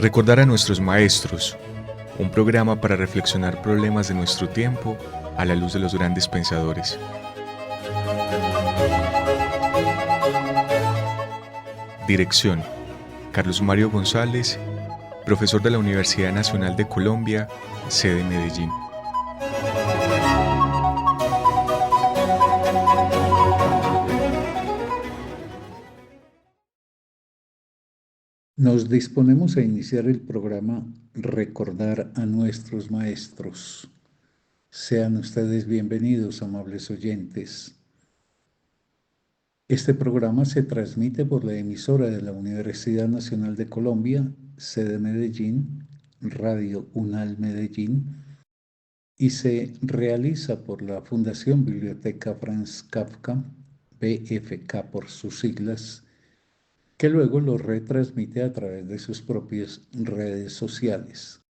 Recordar a nuestros maestros, un programa para reflexionar problemas de nuestro tiempo a la luz de los grandes pensadores. Dirección: Carlos Mario González, profesor de la Universidad Nacional de Colombia, sede Medellín. Nos disponemos a iniciar el programa Recordar a nuestros maestros. Sean ustedes bienvenidos, amables oyentes. Este programa se transmite por la emisora de la Universidad Nacional de Colombia, sede Medellín, Radio UNAL Medellín, y se realiza por la Fundación Biblioteca Franz Kafka, BFK por sus siglas, que luego lo retransmite a través de sus propias redes sociales.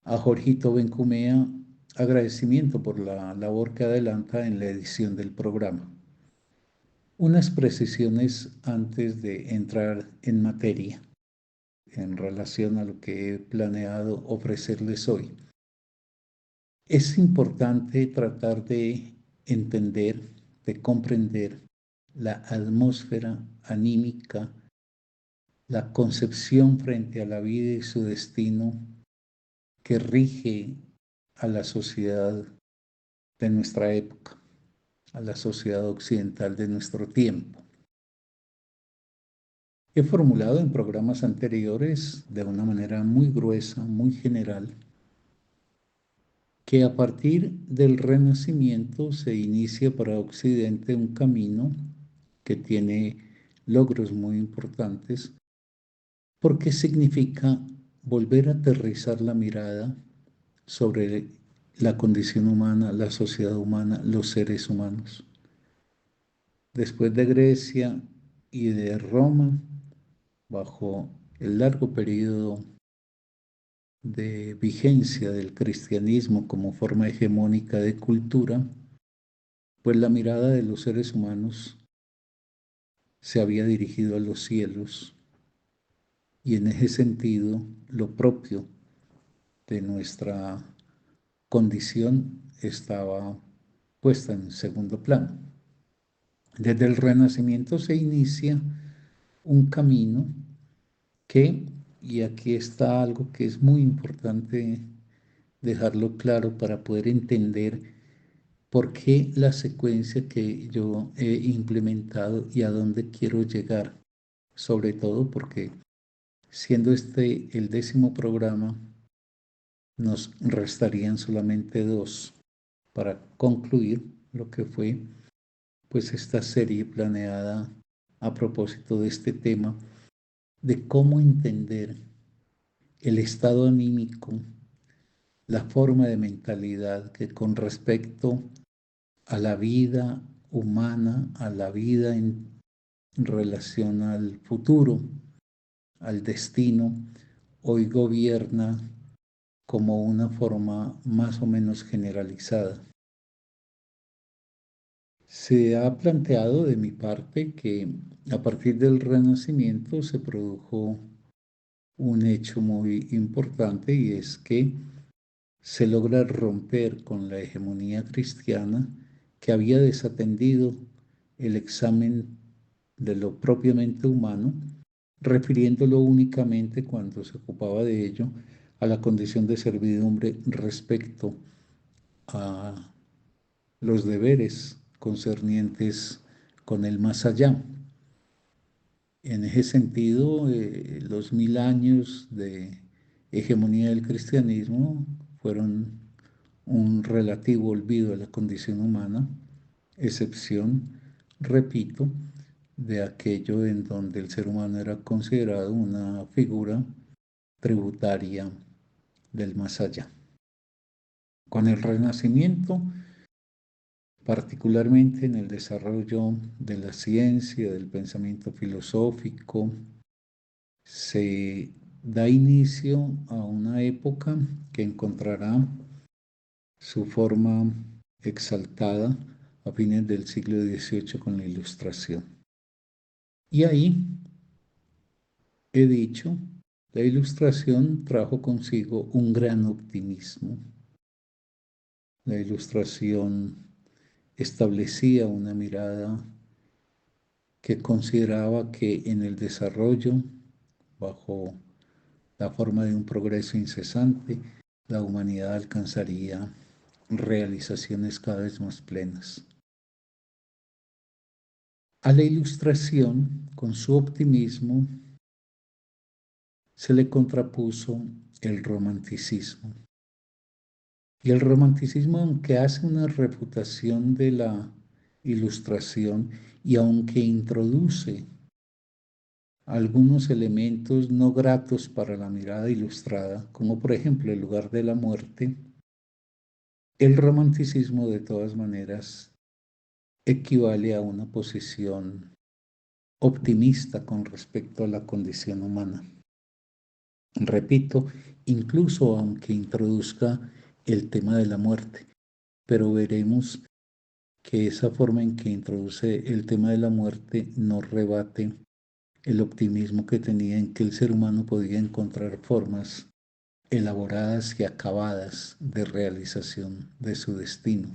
A Jorgito Bencumea, agradecimiento por la labor que adelanta en la edición del programa. Unas precisiones antes de entrar en materia en relación a lo que he planeado ofrecerles hoy. Es importante tratar de entender, de comprender la atmósfera anímica, la concepción frente a la vida y su destino que rige a la sociedad de nuestra época, a la sociedad occidental de nuestro tiempo. He formulado en programas anteriores, de una manera muy gruesa, muy general, que a partir del Renacimiento se inicia para Occidente un camino que tiene logros muy importantes, porque significa volver a aterrizar la mirada sobre la condición humana, la sociedad humana, los seres humanos. Después de Grecia y de Roma, bajo el largo periodo de vigencia del cristianismo como forma hegemónica de cultura, pues la mirada de los seres humanos se había dirigido a los cielos y en ese sentido lo propio de nuestra condición estaba puesta en segundo plano. Desde el Renacimiento se inicia un camino que, y aquí está algo que es muy importante dejarlo claro para poder entender por qué la secuencia que yo he implementado y a dónde quiero llegar, sobre todo porque siendo este el 10º programa, nos restarían solamente 2 para concluir lo que fue pues esta serie planeada a propósito de este tema, de cómo entender el estado anímico, la forma de mentalidad que con respecto a la vida humana, a la vida en relación al futuro, al destino, hoy gobierna como una forma más o menos generalizada. Se ha planteado de mi parte que a partir del Renacimiento se produjo un hecho muy importante y es que se logra romper con la hegemonía cristiana que había desatendido el examen de lo propiamente humano, refiriéndolo únicamente cuando se ocupaba de ello a la condición de servidumbre respecto a los deberes concernientes con el más allá. En ese sentido, los 1000 años de hegemonía del cristianismo fueron un relativo olvido de la condición humana, excepción, repito, de aquello en donde el ser humano era considerado una figura tributaria del más allá. Con el Renacimiento, particularmente en el desarrollo de la ciencia, del pensamiento filosófico, se da inicio a una época que encontrará su forma exaltada a fines del siglo XVIII con la Ilustración. Y ahí he dicho La Ilustración trajo consigo un gran optimismo. La Ilustración establecía una mirada que consideraba que en el desarrollo, bajo la forma de un progreso incesante, la humanidad alcanzaría realizaciones cada vez más plenas. A la Ilustración, con su optimismo, se le contrapuso el romanticismo. Y el romanticismo, aunque hace una refutación de la Ilustración y aunque introduce algunos elementos no gratos para la mirada ilustrada, como por ejemplo el lugar de la muerte, el romanticismo de todas maneras equivale a una posición optimista con respecto a la condición humana. Repito, incluso aunque introduzca el tema de la muerte, pero veremos que esa forma en que introduce el tema de la muerte no rebate el optimismo que tenía en que el ser humano podía encontrar formas elaboradas y acabadas de realización de su destino.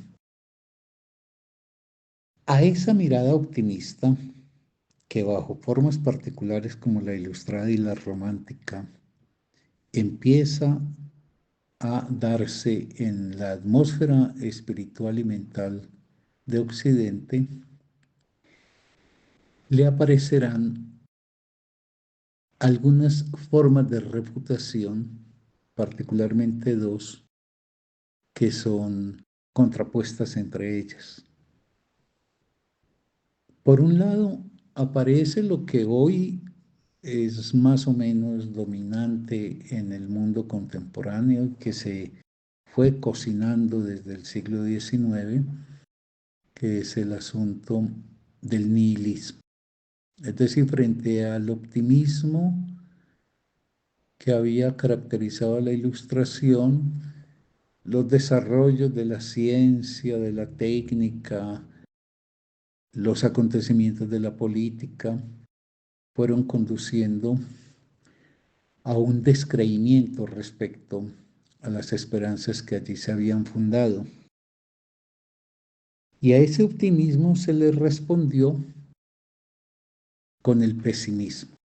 A esa mirada optimista, que bajo formas particulares como la ilustrada y la romántica, empieza a darse en la atmósfera espiritual y mental de Occidente, le aparecerán algunas formas de refutación, particularmente dos, que son contrapuestas entre ellas. Por un lado, aparece lo que hoy es más o menos dominante en el mundo contemporáneo, que se fue cocinando desde el siglo XIX, que es el asunto del nihilismo. Es decir, frente al optimismo que había caracterizado a la Ilustración, los desarrollos de la ciencia, de la técnica, los acontecimientos de la política fueron conduciendo a un descreimiento respecto a las esperanzas que allí se habían fundado. Y a ese optimismo se le respondió con el pesimismo.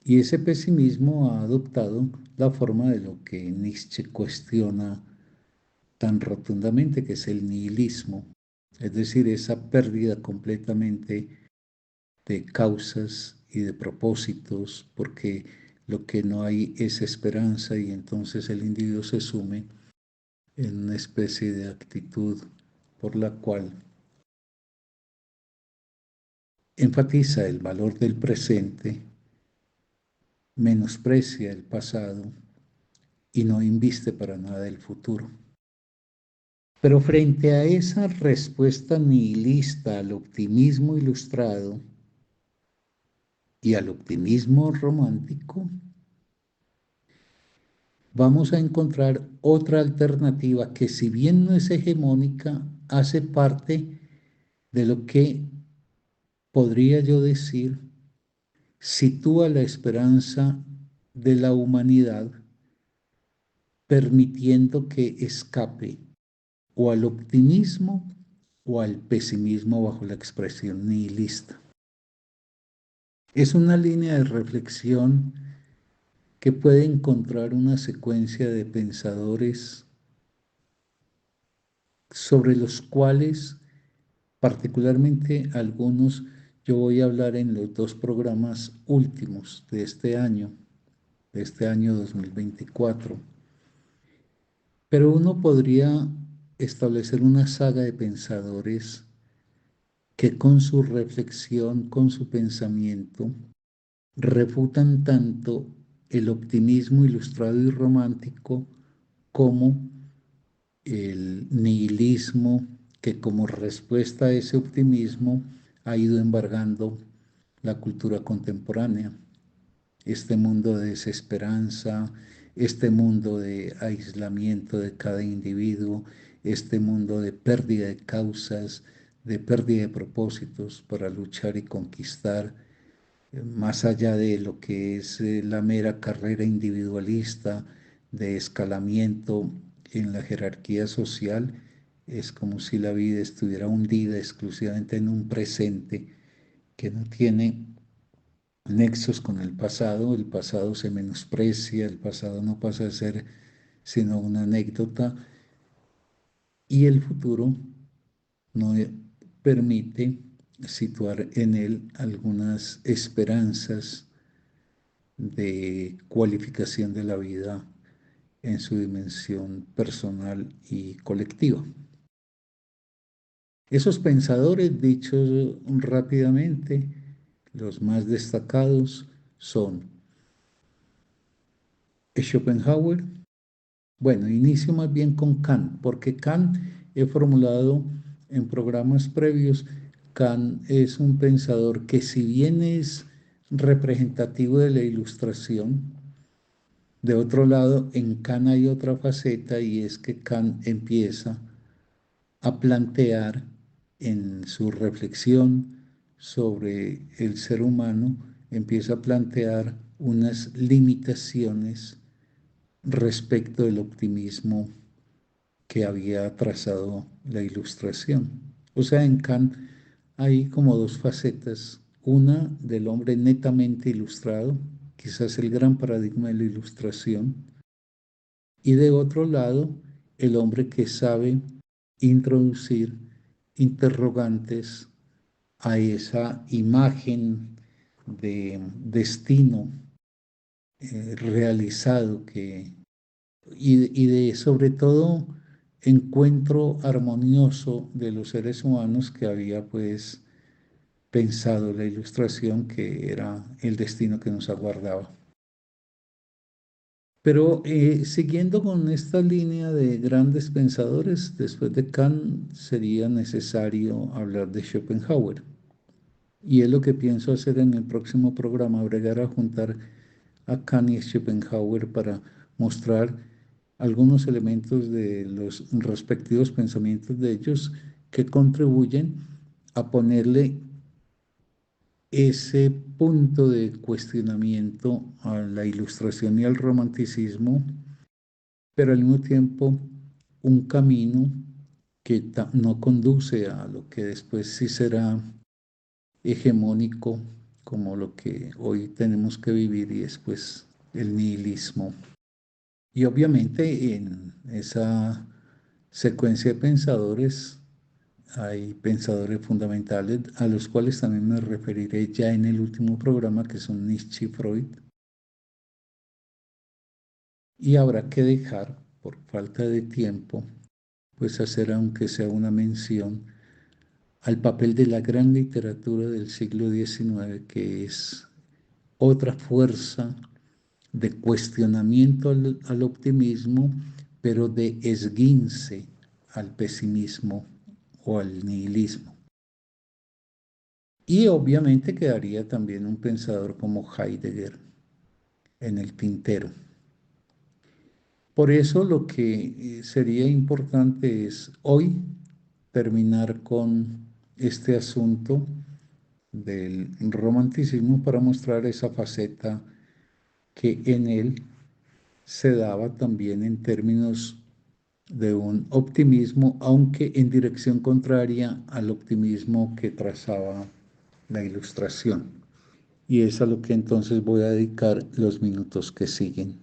Y ese pesimismo ha adoptado la forma de lo que Nietzsche cuestiona tan rotundamente, que es el nihilismo, es decir, esa pérdida completamente de causas y de propósitos, porque lo que no hay es esperanza y entonces el individuo se sume en una especie de actitud por la cual enfatiza el valor del presente, menosprecia el pasado y no inviste para nada el futuro. Pero frente a esa respuesta nihilista al optimismo ilustrado y al optimismo romántico, vamos a encontrar otra alternativa que, si bien no es hegemónica, hace parte de lo que podría yo decir sitúa la esperanza de la humanidad, permitiendo que escape o al optimismo o al pesimismo bajo la expresión nihilista. Es una línea de reflexión que puede encontrar una secuencia de pensadores sobre los cuales, particularmente algunos, yo voy a hablar en los dos programas últimos de este año 2024. Pero uno podría establecer una saga de pensadores que con su reflexión, con su pensamiento, refutan tanto el optimismo ilustrado y romántico como el nihilismo, que como respuesta a ese optimismo ha ido embargando la cultura contemporánea. Este mundo de desesperanza, este mundo de aislamiento de cada individuo, este mundo de pérdida de causas, de pérdida de propósitos para luchar y conquistar, más allá de lo que es la mera carrera individualista de escalamiento en la jerarquía social, es como si la vida estuviera hundida exclusivamente en un presente que no tiene nexos con el pasado se menosprecia, el pasado no pasa a ser sino una anécdota y el futuro no permite situar en él algunas esperanzas de cualificación de la vida en su dimensión personal y colectiva. Esos pensadores, dichos rápidamente, los más destacados son Schopenhauer. Bueno, inicio más bien con Kant, porque Kant he formulado en programas previos. Kant es un pensador que si bien es representativo de la Ilustración, de otro lado, en Kant hay otra faceta y es que Kant empieza a plantear en su reflexión sobre el ser humano, empieza a plantear unas limitaciones respecto del optimismo que había trazado la Ilustración. O sea, en Kant hay como dos facetas, una del hombre netamente ilustrado, quizás el gran paradigma de la Ilustración, y de otro lado, el hombre que sabe introducir interrogantes a esa imagen de destino realizado y de sobre todo encuentro armonioso de los seres humanos que había pues pensado la Ilustración que era el destino que nos aguardaba. Pero siguiendo con esta línea de grandes pensadores, después de Kant sería necesario hablar de Schopenhauer. Y es lo que pienso hacer en el próximo programa, agregar a juntar a Kant y Schopenhauer para mostrar algunos elementos de los respectivos pensamientos de ellos que contribuyen a ponerle ese punto de cuestionamiento a la Ilustración y al romanticismo, pero al mismo tiempo un camino que no conduce a lo que después sí será hegemónico como lo que hoy tenemos que vivir y es pues el nihilismo. Y obviamente en esa secuencia de pensadores hay pensadores fundamentales a los cuales también me referiré ya en el último programa que son Nietzsche y Freud. Y habrá que dejar, por falta de tiempo, pues hacer aunque sea una mención al papel de la gran literatura del siglo XIX, que es otra fuerza de cuestionamiento al optimismo, pero de esguince al pesimismo o al nihilismo. Y obviamente quedaría también un pensador como Heidegger en el tintero. Por eso lo que sería importante es hoy terminar con este asunto del romanticismo para mostrar esa faceta que en él se daba también en términos de un optimismo, aunque en dirección contraria al optimismo que trazaba la Ilustración. Y es a lo que entonces voy a dedicar los minutos que siguen.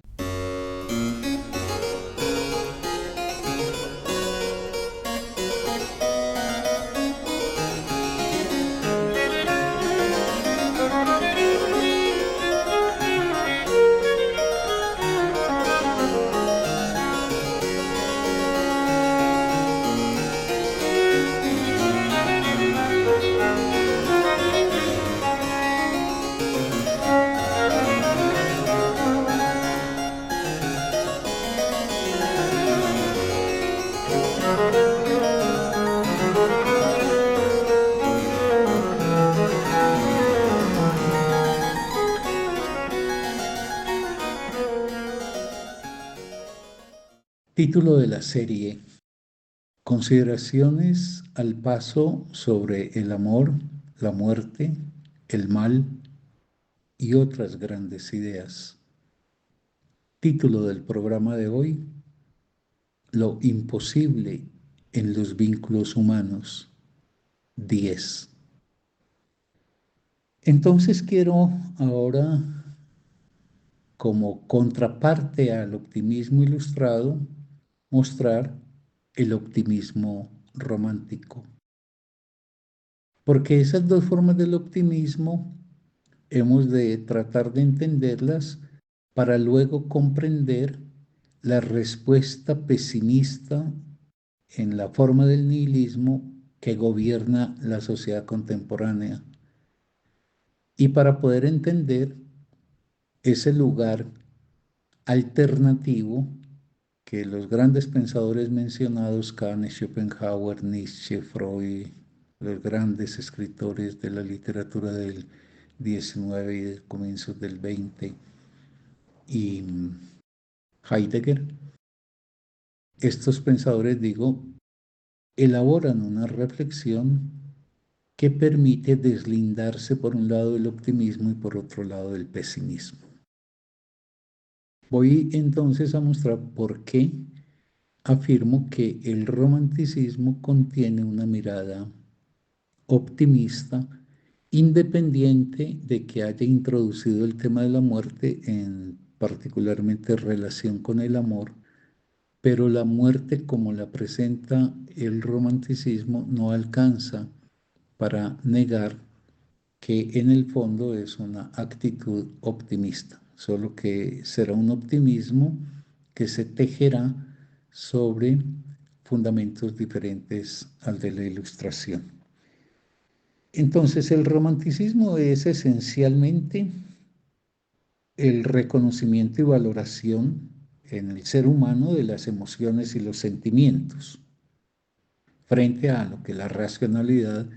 Título de la serie: Consideraciones al paso sobre el amor, la muerte, el mal y otras grandes ideas. Título del programa de hoy: Lo imposible en los vínculos humanos 10. Entonces quiero ahora, como contraparte al optimismo ilustrado, mostrar el optimismo romántico. Porque esas dos formas del optimismo hemos de tratar de entenderlas para luego comprender la respuesta pesimista en la forma del nihilismo que gobierna la sociedad contemporánea. Y para poder entender ese lugar alternativo que los grandes pensadores mencionados, Kant, Schopenhauer, Nietzsche, Freud, los grandes escritores de la literatura del 19 y de comienzos del 20, y Heidegger, estos pensadores, digo, elaboran una reflexión que permite deslindarse por un lado del optimismo y por otro lado del pesimismo. Voy entonces a mostrar por qué afirmo que el romanticismo contiene una mirada optimista, independiente de que haya introducido el tema de la muerte en particularmente relación con el amor, pero la muerte como la presenta el romanticismo no alcanza para negar que en el fondo es una actitud optimista, solo que será un optimismo que se tejerá sobre fundamentos diferentes al de la ilustración. Entonces, el romanticismo es esencialmente el reconocimiento y valoración en el ser humano de las emociones y los sentimientos, frente a lo que la racionalidad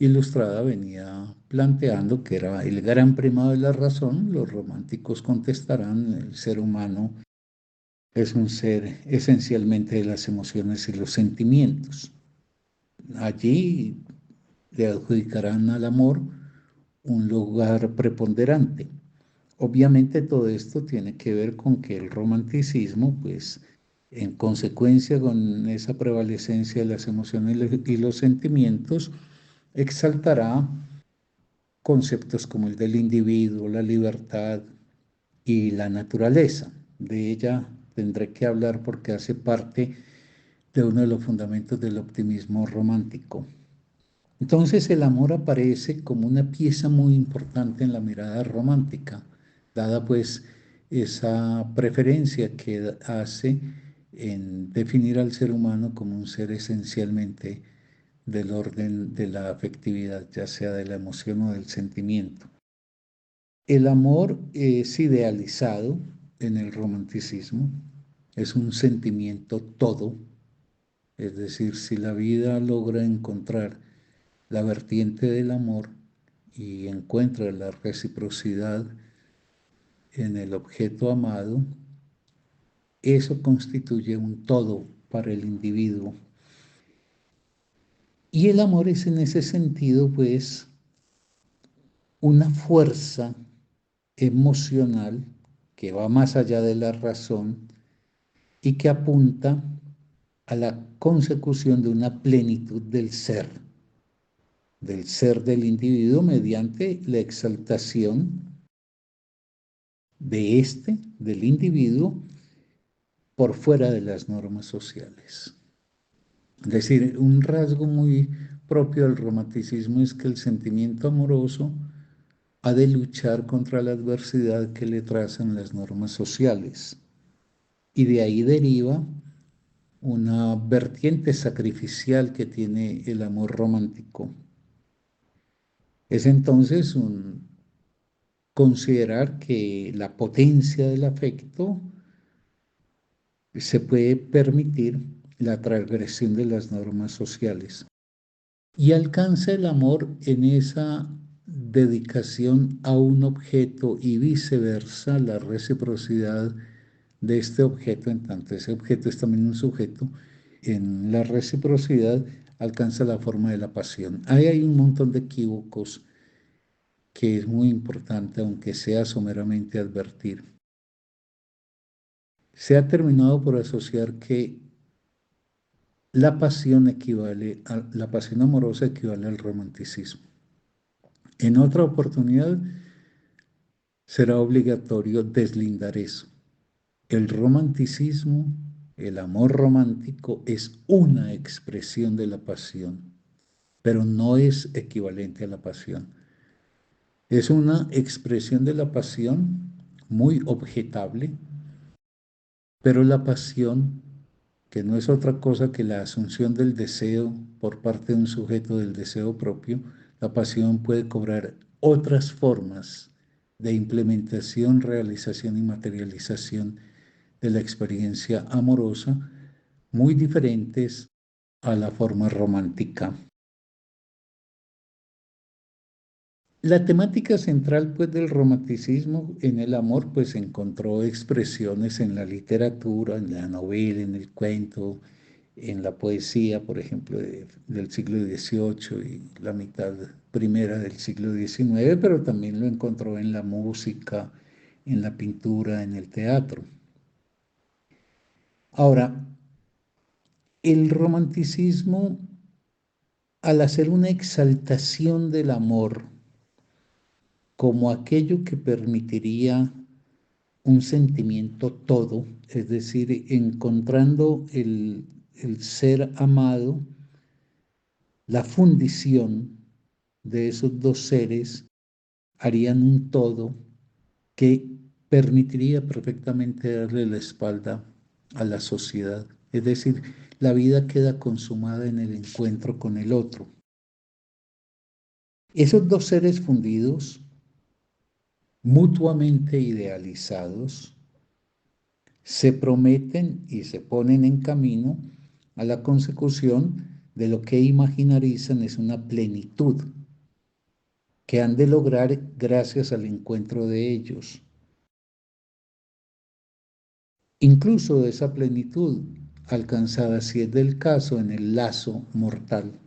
ilustrada venía planteando, que era el gran primado de la razón. Los románticos contestarán: el ser humano es un ser esencialmente de las emociones y los sentimientos. Allí le adjudicarán al amor un lugar preponderante. Obviamente todo esto tiene que ver con que el romanticismo, pues, en consecuencia con esa prevalecencia de las emociones y los sentimientos, exaltará conceptos como el del individuo, la libertad y la naturaleza. De ella tendré que hablar porque hace parte de uno de los fundamentos del optimismo romántico. Entonces el amor aparece como una pieza muy importante en la mirada romántica, dada pues esa preferencia que hace en definir al ser humano como un ser esencialmente del orden de la afectividad, ya sea de la emoción o del sentimiento. El amor es idealizado en el romanticismo, es un sentimiento todo, es decir, si la vida logra encontrar la vertiente del amor y encuentra la reciprocidad en el objeto amado, eso constituye un todo para el individuo. Y el amor es en ese sentido, pues, una fuerza emocional que va más allá de la razón y que apunta a la consecución de una plenitud del ser del individuo mediante la exaltación de del individuo, por fuera de las normas sociales. Es decir, un rasgo muy propio del romanticismo es que el sentimiento amoroso ha de luchar contra la adversidad que le trazan las normas sociales. Y de ahí deriva una vertiente sacrificial que tiene el amor romántico. Es entonces considerar que la potencia del afecto se puede permitir la transgresión de las normas sociales. Y alcanza el amor en esa dedicación a un objeto y viceversa, la reciprocidad de este objeto, en tanto ese objeto es también un sujeto, en la reciprocidad alcanza la forma de la pasión. Ahí hay un montón de equívocos que es muy importante, aunque sea someramente advertir. Se ha terminado por asociar que la pasión amorosa equivale al romanticismo. En otra oportunidad será obligatorio deslindar eso. El romanticismo, el amor romántico es una expresión de la pasión, pero no es equivalente a la pasión. Es una expresión de la pasión muy objetable, pero la pasión, que no es otra cosa que la asunción del deseo por parte de un sujeto del deseo propio, la pasión puede cobrar otras formas de implementación, realización y materialización de la experiencia amorosa, muy diferentes a la forma romántica. La temática central pues del romanticismo en el amor pues encontró expresiones en la literatura, en la novela, en el cuento, en la poesía, por ejemplo, del siglo XVIII y la mitad primera del siglo XIX, pero también lo encontró en la música, en la pintura, en el teatro. Ahora, el romanticismo, al hacer una exaltación del amor como aquello que permitiría un sentimiento todo, es decir, encontrando el ser amado, la fundición de esos dos seres harían un todo que permitiría perfectamente darle la espalda a la sociedad. Es decir, la vida queda consumada en el encuentro con el otro. Esos dos seres fundidos, mutuamente idealizados, se prometen y se ponen en camino a la consecución de lo que imaginarizan es una plenitud que han de lograr gracias al encuentro de ellos. Incluso de esa plenitud alcanzada, si es del caso, en el lazo mortal,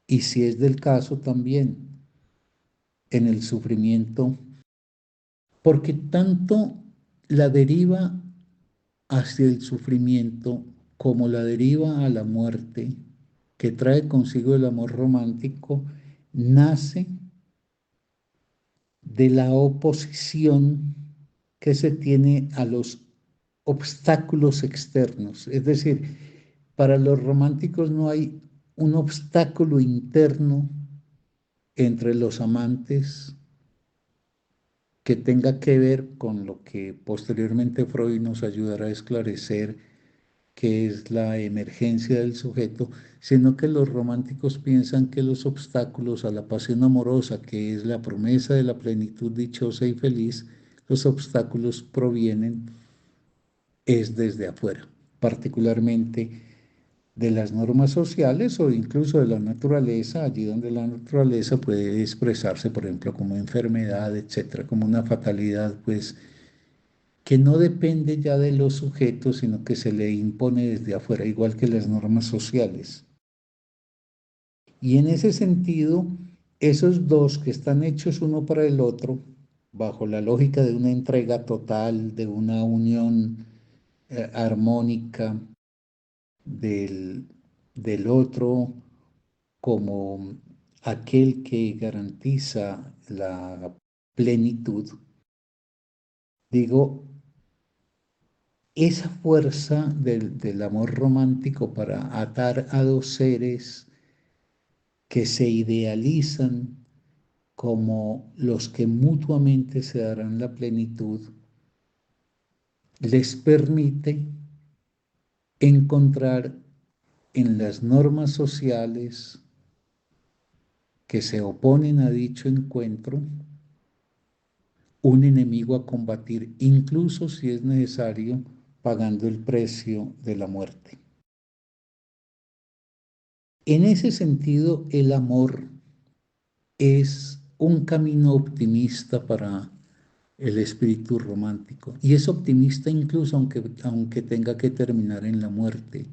y si es del caso también en el sufrimiento, porque tanto la deriva hacia el sufrimiento como la deriva a la muerte que trae consigo el amor romántico, nace de la oposición que se tiene a los obstáculos externos. Es decir, para los románticos no hay un obstáculo interno entre los amantes que tenga que ver con lo que posteriormente Freud nos ayudará a esclarecer, que es la emergencia del sujeto, sino que los románticos piensan que los obstáculos a la pasión amorosa, que es la promesa de la plenitud dichosa y feliz, los obstáculos provienen es desde afuera, particularmente de las normas sociales o incluso de la naturaleza, allí donde la naturaleza puede expresarse, por ejemplo, como enfermedad, etcétera, como una fatalidad, pues que no depende ya de los sujetos, sino que se le impone desde afuera, igual que las normas sociales. Y en ese sentido, esos dos que están hechos uno para el otro, bajo la lógica de una entrega total, de una unión armónica del otro como aquel que garantiza la plenitud, digo, esa fuerza del amor romántico para atar a dos seres que se idealizan como los que mutuamente se darán la plenitud, les permite encontrar en las normas sociales que se oponen a dicho encuentro un enemigo a combatir, incluso si es necesario, pagando el precio de la muerte. En ese sentido, el amor es un camino optimista para el espíritu romántico. Y es optimista incluso aunque tenga que terminar en la muerte.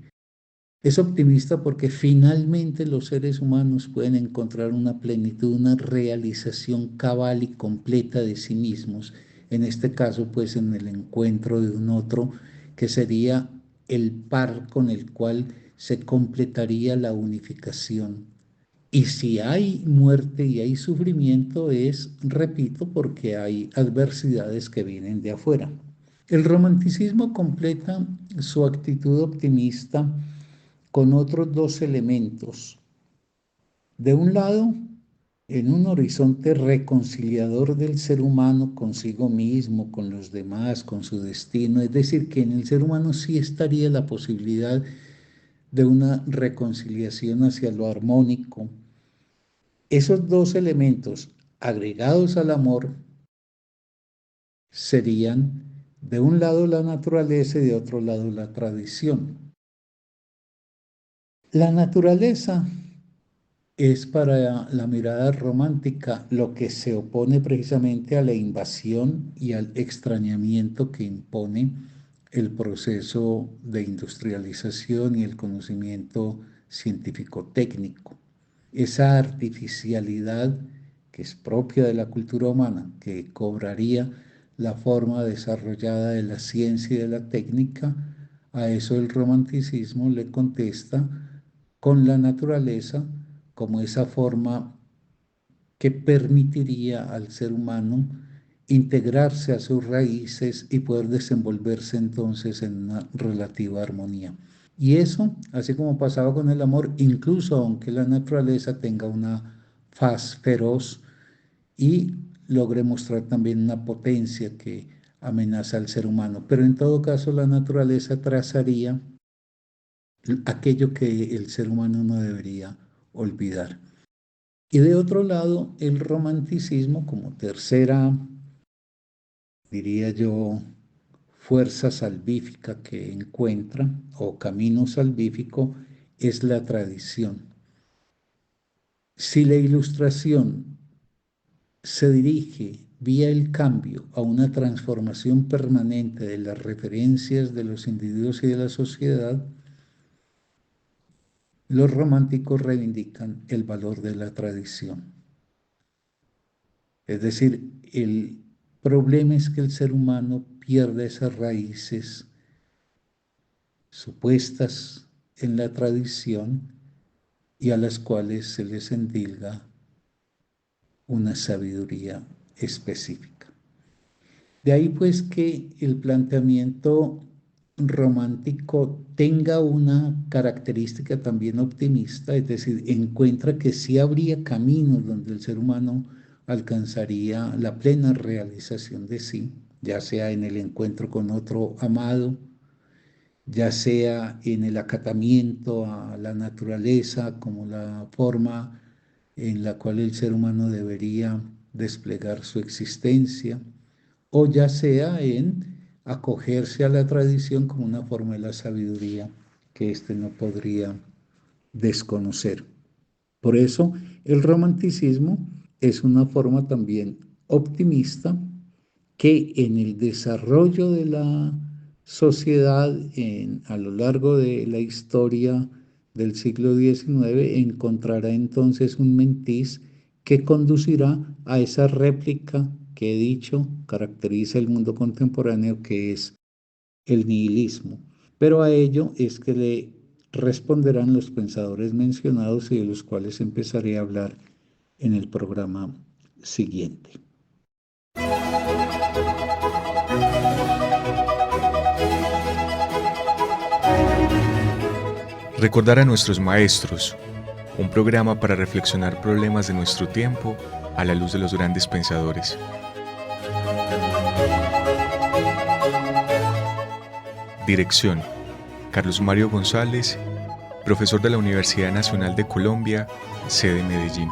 Es optimista porque finalmente los seres humanos pueden encontrar una plenitud, una realización cabal y completa de sí mismos. En este caso, pues en el encuentro de un otro que sería el par con el cual se completaría la unificación. Y si hay muerte y hay sufrimiento es, repito, porque hay adversidades que vienen de afuera. El romanticismo completa su actitud optimista con otros dos elementos. De un lado, en un horizonte reconciliador del ser humano consigo mismo, con los demás, con su destino, es decir, que en el ser humano sí estaría la posibilidad de una reconciliación hacia lo armónico. Esos dos elementos agregados al amor serían de un lado la naturaleza y de otro lado la tradición. La naturaleza es para la mirada romántica lo que se opone precisamente a la invasión y al extrañamiento que impone el proceso de industrialización y el conocimiento científico-técnico. Esa artificialidad que es propia de la cultura humana, que cobraría la forma desarrollada de la ciencia y de la técnica, a eso el romanticismo le contesta con la naturaleza como esa forma que permitiría al ser humano integrarse a sus raíces y poder desenvolverse entonces en una relativa armonía. Y eso, así como pasaba con el amor, incluso aunque la naturaleza tenga una faz feroz y logre mostrar también una potencia que amenaza al ser humano. Pero en todo caso, la naturaleza trazaría aquello que el ser humano no debería olvidar. Y de otro lado, el romanticismo como tercera, diría yo, fuerza salvífica que encuentra o camino salvífico es la tradición. Si la ilustración se dirige vía el cambio a una transformación permanente de las referencias de los individuos y de la sociedad, los románticos reivindican el valor de la tradición. Es decir, el problema es que el ser humano pierde esas raíces supuestas en la tradición y a las cuales se les endilga una sabiduría específica. De ahí pues que el planteamiento romántico tenga una característica también optimista, es decir, encuentra que sí habría caminos donde el ser humano alcanzaría la plena realización de sí, ya sea en el encuentro con otro amado, ya sea en el acatamiento a la naturaleza como la forma en la cual el ser humano debería desplegar su existencia, o ya sea en acogerse a la tradición como una forma de la sabiduría que éste no podría desconocer. Por eso el romanticismo es una forma también optimista que en el desarrollo de la sociedad a lo largo de la historia del siglo XIX encontrará entonces un matiz que conducirá a esa réplica que he dicho caracteriza el mundo contemporáneo, que es el nihilismo. Pero a ello es que le responderán los pensadores mencionados y de los cuales empezaré a hablar en el programa siguiente. Recordar a nuestros maestros, un programa para reflexionar problemas de nuestro tiempo a la luz de los grandes pensadores. Dirección: Carlos Mario González, profesor de la Universidad Nacional de Colombia, sede Medellín.